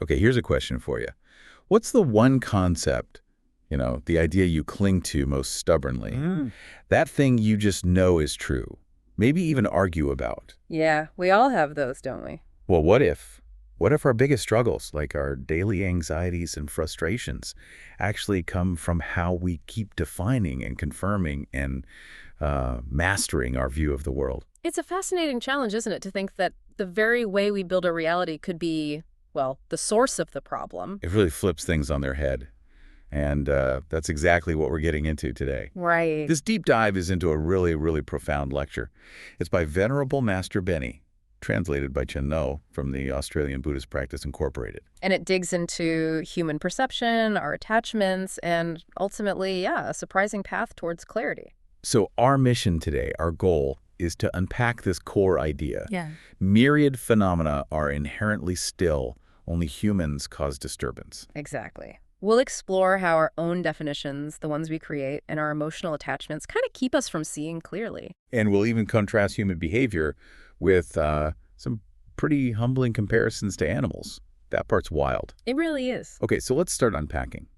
Okay, here's a question for you. What's the one concept, the idea you cling to most stubbornly? That thing you just know is true, maybe even argue about. Yeah, we all have those, don't we? Well, what if? What if our biggest struggles, like our daily anxieties and frustrations, actually come from how we keep defining and confirming and mastering our view of the world? It's a fascinating challenge, isn't it, to think that the very way we build a reality could be, well, the source of the problem. It really flips things on their head. And that's exactly what we're getting into today. Right. This deep dive is into a really, really profound lecture. It's by Venerable Master Bennie, translated by Chơn Ngộ from the Australian Buddhist Practice Incorporated. And it digs into human perception, our attachments, and ultimately, a surprising path towards clarity. So our mission today, our goal, is to unpack this core idea. Yeah. Myriad phenomena are inherently still. Only humans cause disturbance. Exactly. We'll explore how our own definitions, the ones we create, and our emotional attachments kind of keep us from seeing clearly. And we'll even contrast human behavior with some pretty humbling comparisons to animals. That part's wild. It really is. Okay, so let's start unpacking.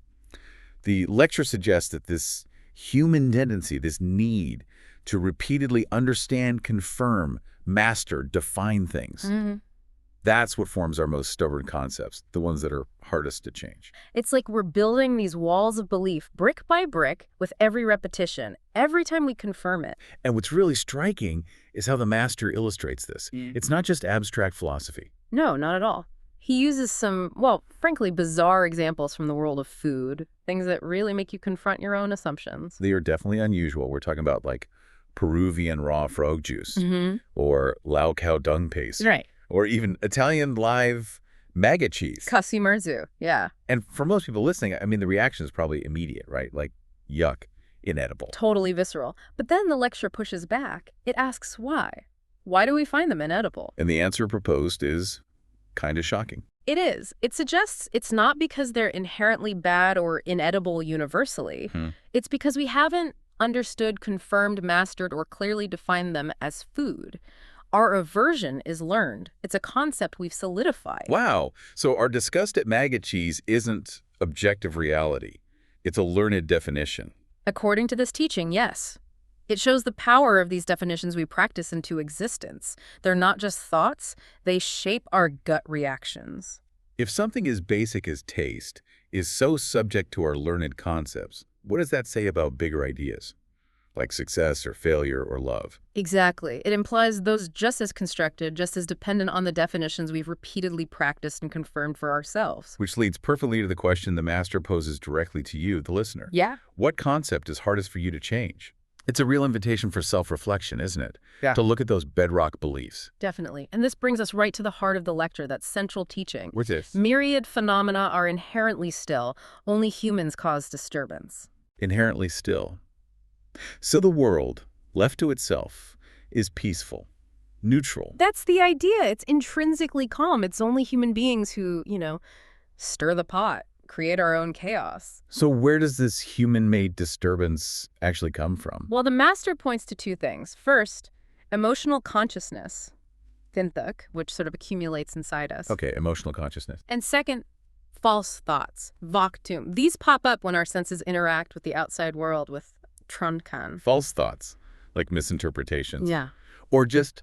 The lecture suggests that this human tendency, this need to repeatedly understand, confirm, master, define things, that's what forms our most stubborn concepts, the ones that are hardest to change. It's like we're building these walls of belief brick by brick with every repetition, every time we confirm it. And what's really striking is how the master illustrates this. It's not just abstract philosophy. No, not at all. He uses some, well, frankly, bizarre examples from the world of food, things that really make you confront your own assumptions. They are definitely unusual. We're talking about like Peruvian raw frog juice or Lao cow dung paste. Right. Or even Italian live maggot cheese. Kasi marzu, yeah. And for most people listening, I mean, the reaction is probably immediate, right? Like, yuck, inedible. Totally visceral. But then the lecture pushes back. It asks why. Why do we find them inedible? And the answer proposed is kind of shocking. It is. It suggests it's not because they're inherently bad or inedible universally. It's because we haven't understood, confirmed, mastered, or clearly defined them as food. Our aversion is learned. It's a concept we've solidified. Wow. So our disgust at maggot cheese isn't objective reality. It's a learned definition. According to this teaching, yes. It shows the power of these definitions we practice into existence. They're not just thoughts, they shape our gut reactions. If something as basic as taste is so subject to our learned concepts, what does that say about bigger ideas, like success or failure or love? Exactly. It implies those just as constructed, just as dependent on the definitions we've repeatedly practiced and confirmed for ourselves. Which leads perfectly to the question the master poses directly to you, the listener. Yeah. What concept is hardest for you to change? It's a real invitation for self-reflection, isn't it? Yeah. To look at those bedrock beliefs. Definitely. And this brings us right to the heart of the lecture, that central teaching. What's this? Myriad phenomena are inherently still. Only humans cause disturbance. Inherently still. So the world, left to itself, is peaceful, neutral. That's the idea. It's intrinsically calm. It's only human beings who, stir the pot, create our own chaos. So where does this human-made disturbance actually come from? Well, the master points to two things. First, emotional consciousness, vinthak, which sort of accumulates inside us. Okay, emotional consciousness. And second, false thoughts, vaktum. These pop up when our senses interact with the outside world, with tranquil. False thoughts, like misinterpretations. Yeah. Or just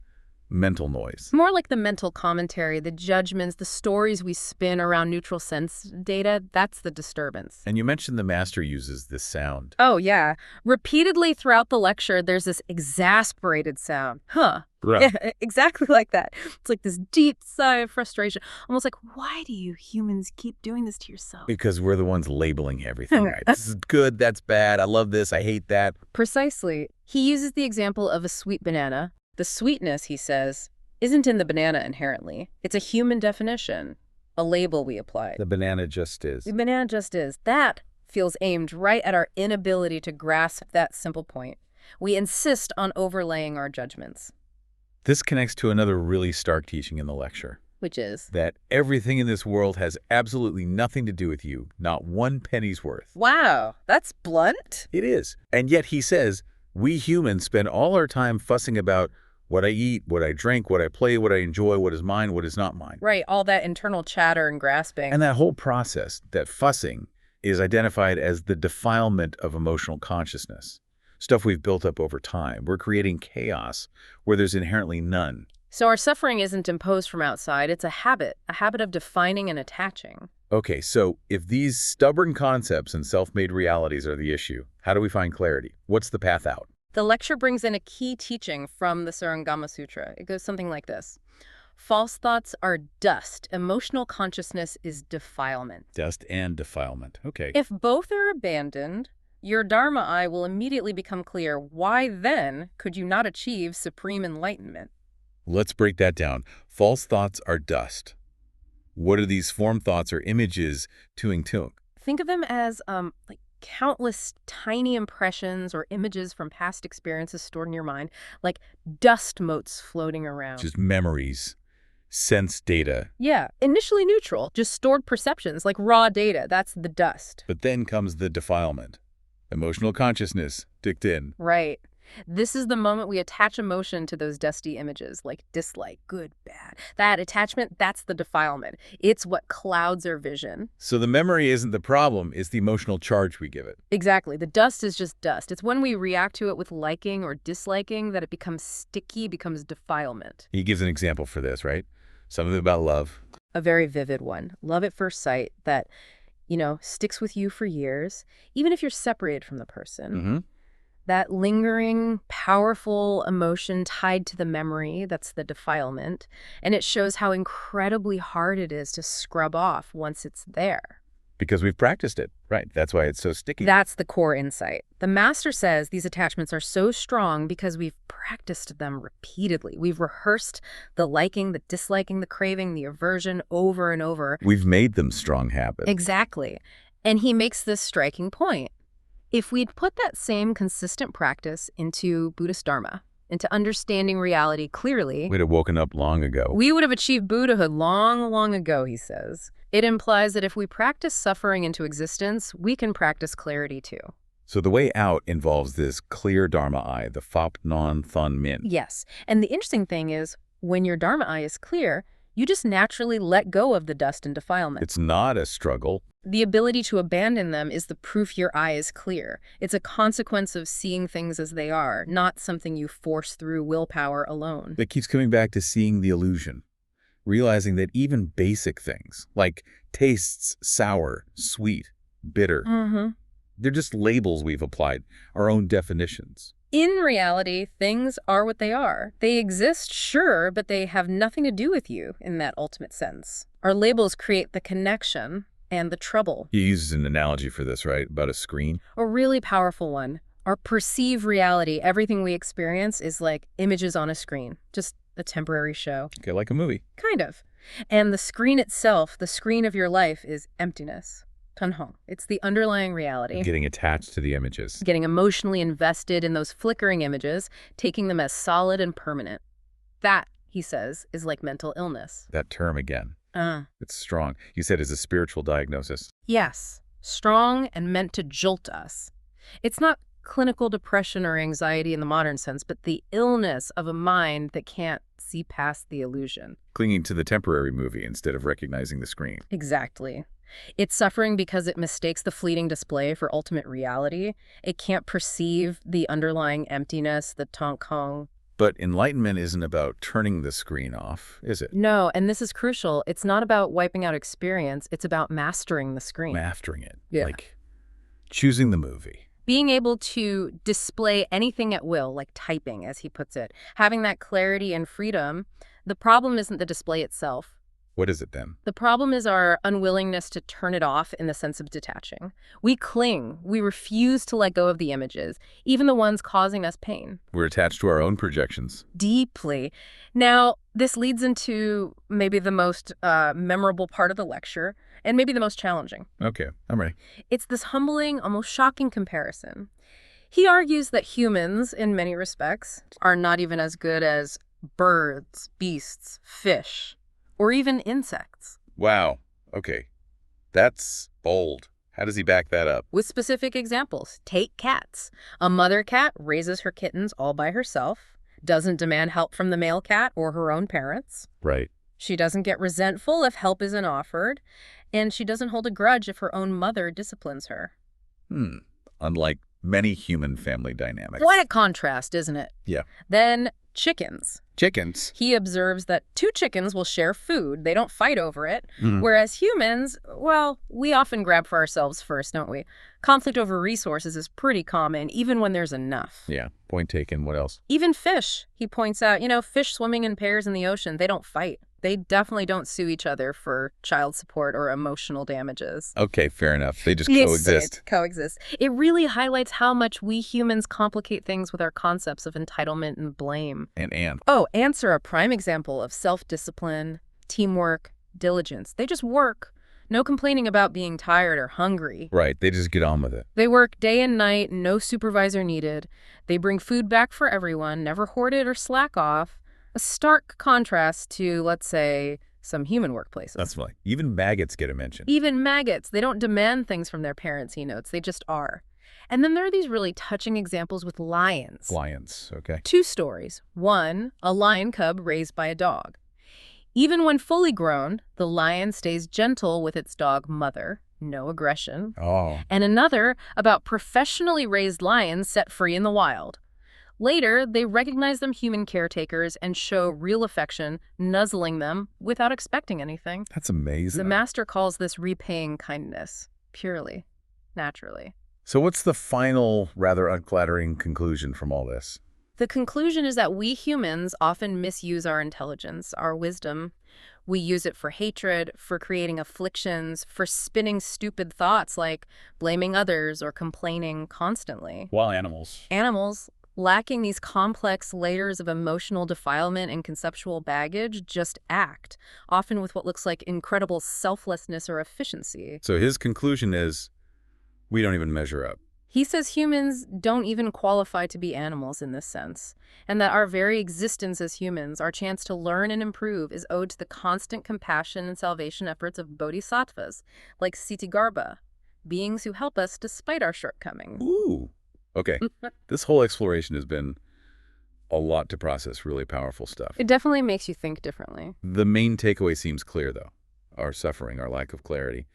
mental noise. More like the mental commentary, the judgments, the stories we spin around neutral sense data. That's the disturbance. And you mentioned the master uses this sound. Oh, yeah. Repeatedly throughout the lecture, there's this exasperated sound. Huh. Right. Yeah, exactly like that. It's like this deep sigh of frustration. Almost like, why do you humans keep doing this to yourself? Because we're the ones labeling everything, right? This is good, that's bad, I love this, I hate that. Precisely. He uses the example of a sweet banana. The sweetness, he says, isn't in the banana inherently. It's a human definition, a label we apply. The banana just is. The banana just is. That feels aimed right at our inability to grasp that simple point. We insist on overlaying our judgments. This connects to another really stark teaching in the lecture. Which is? That everything in this world has absolutely nothing to do with you, not one penny's worth. Wow, that's blunt. It is. And yet he says, we humans spend all our time fussing about What I eat, what I drink, what I play, what I enjoy, what is mine, what is not mine. Right, all that internal chatter and grasping. And that whole process, that fussing, is identified as the defilement of emotional consciousness. Stuff we've built up over time. We're creating chaos where there's inherently none. So our suffering isn't imposed from outside, it's a habit of defining and attaching. Okay, so if these stubborn concepts and self-made realities are the issue, how do we find clarity? What's the path out? The lecture brings in a key teaching from the Sarangama Sutra. It goes something like this. False thoughts are dust. Emotional consciousness is defilement. Dust and defilement. Okay. If both are abandoned, your Dharma eye will immediately become clear. Why then could you not achieve supreme enlightenment? Let's break that down. False thoughts are dust. What are these form thoughts or images tuing? Think of them as like countless tiny impressions or images from past experiences stored in your mind, like dust motes floating around. Just memories, sense data. Yeah, initially neutral, just stored perceptions, like raw data. That's the dust. But then comes the defilement. Emotional consciousness dicked in. Right. This is the moment we attach emotion to those dusty images, like dislike, good, bad. That attachment, that's the defilement. It's what clouds our vision. So the memory isn't the problem, it's the emotional charge we give it. Exactly. The dust is just dust. It's when we react to it with liking or disliking that it becomes sticky, becomes defilement. He gives an example for this, right? Something about love. A very vivid one. Love at first sight that, sticks with you for years, even if you're separated from the person. Mm-hmm. That lingering, powerful emotion tied to the memory, that's the defilement. And it shows how incredibly hard it is to scrub off once it's there. Because we've practiced it, right? That's why it's so sticky. That's the core insight. The master says these attachments are so strong because we've practiced them repeatedly. We've rehearsed the liking, the disliking, the craving, the aversion over and over. We've made them strong habits. Exactly. And he makes this striking point. If we'd put that same consistent practice into Buddhist Dharma, into understanding reality clearly, we'd have woken up long ago. We would have achieved Buddhahood long, long ago, he says. It implies that if we practice suffering into existence, we can practice clarity too. So the way out involves this clear Dharma eye, the Phop Non Thun Min. Yes. And the interesting thing is, when your Dharma eye is clear, you just naturally let go of the dust and defilement. It's not a struggle. The ability to abandon them is the proof your eye is clear. It's a consequence of seeing things as they are, not something you force through willpower alone. That keeps coming back to seeing the illusion, realizing that even basic things, like tastes sour, sweet, bitter, they're just labels we've applied, our own definitions. In reality, things are what they are. They exist, sure, but they have nothing to do with you in that ultimate sense. Our labels create the connection and the trouble. He uses an analogy for this, right? About a screen? A really powerful one. Our perceived reality, everything we experience, is like images on a screen. Just a temporary show. Okay, like a movie. Kind of. And the screen itself, the screen of your life, is emptiness. Tanhong. It's the underlying reality. Getting attached to the images. Getting emotionally invested in those flickering images, taking them as solid and permanent. That, he says, is like mental illness. That term again. It's strong. You said it's a spiritual diagnosis. Yes. Strong and meant to jolt us. It's not clinical depression or anxiety in the modern sense, but the illness of a mind that can't see past the illusion. Clinging to the temporary movie instead of recognizing the screen. Exactly. It's suffering because it mistakes the fleeting display for ultimate reality. It can't perceive the underlying emptiness, the tongkong. But enlightenment isn't about turning the screen off, is it? No, and this is crucial. It's not about wiping out experience. It's about mastering the screen. Mastering it. Yeah. Like choosing the movie. Being able to display anything at will, like typing, as he puts it. Having that clarity and freedom. The problem isn't the display itself. What is it then? The problem is our unwillingness to turn it off in the sense of detaching. We cling. We refuse to let go of the images, even the ones causing us pain. We're attached to our own projections. Deeply. Now, this leads into maybe the most memorable part of the lecture, and maybe the most challenging. Okay, I'm ready. It's this humbling, almost shocking comparison. He argues that humans, in many respects, are not even as good as birds, beasts, fish, or even insects. Wow. Okay. That's bold. How does he back that up? With specific examples. Take cats. A mother cat raises her kittens all by herself. doesn't demand help from the male cat or her own parents. Right. She doesn't get resentful if help isn't offered, and she doesn't hold a grudge if her own mother disciplines her. Unlike many human family dynamics. What a contrast, isn't it? Yeah. Then chickens. Chickens. He observes that two chickens will share food. They don't fight over it. Whereas humans, well, we often grab for ourselves first, don't we? Conflict over resources is pretty common, even when there's enough. Yeah. Point taken. What else? Even fish, he points out. Fish swimming in pairs in the ocean, they don't fight. They definitely don't sue each other for child support or emotional damages. Okay, fair enough. They just Yes, coexist. Coexist. It really highlights how much we humans complicate things with our concepts of entitlement and blame. And. Oh, ants are a prime example of self-discipline, teamwork, diligence. They just work. No complaining about being tired or hungry. Right. They just get on with it. They work day and night, no supervisor needed. They bring food back for everyone, never hoard it or slack off. A stark contrast to, let's say, some human workplaces. That's funny. Even maggots get a mention. Even maggots. They don't demand things from their parents, he notes. They just are. And then there are these really touching examples with lions. Lions, okay. Two stories. One, a lion cub raised by a dog. Even when fully grown, the lion stays gentle with its dog mother. No aggression. Oh. And another about professionally raised lions set free in the wild. Later, they recognize them human caretakers and show real affection, nuzzling them without expecting anything. That's amazing. The master calls this repaying kindness, purely, naturally. So what's the final, rather unflattering conclusion from all this? The conclusion is that we humans often misuse our intelligence, our wisdom. We use it for hatred, for creating afflictions, for spinning stupid thoughts like blaming others or complaining constantly. While animals, lacking these complex layers of emotional defilement and conceptual baggage, just act, often with what looks like incredible selflessness or efficiency. So his conclusion is, we don't even measure up. He says humans don't even qualify to be animals in this sense, and that our very existence as humans, our chance to learn and improve, is owed to the constant compassion and salvation efforts of bodhisattvas, like Ksitigarbha, beings who help us despite our shortcomings. Ooh. Okay. This whole exploration has been a lot to process, really powerful stuff. It definitely makes you think differently. The main takeaway seems clear, though. Our suffering, our lack of clarity.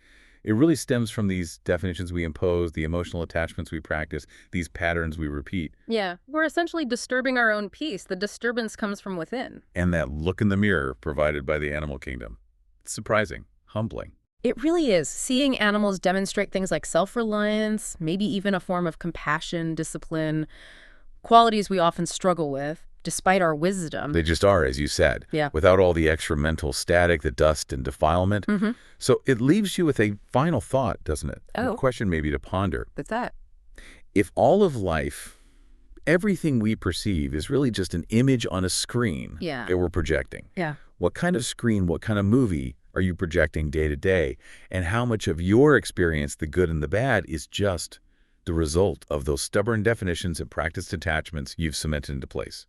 It really stems from these definitions we impose, the emotional attachments we practice, these patterns we repeat. Yeah, we're essentially disturbing our own peace. The disturbance comes from within. And that look in the mirror provided by the animal kingdom. It's surprising, humbling. It really is. Seeing animals demonstrate things like self-reliance, maybe even a form of compassion, discipline, qualities we often struggle with, despite our wisdom. They just are, as you said. Yeah. Without all the extra mental static, the dust and defilement. So it leaves you with a final thought, doesn't it? Oh. A question maybe to ponder. What's that? If all of life, everything we perceive is really just an image on a screen that we're projecting. Yeah. What kind of screen, what kind of movie are you projecting day to day? And how much of your experience, the good and the bad, is just the result of those stubborn definitions and practiced attachments you've cemented into place?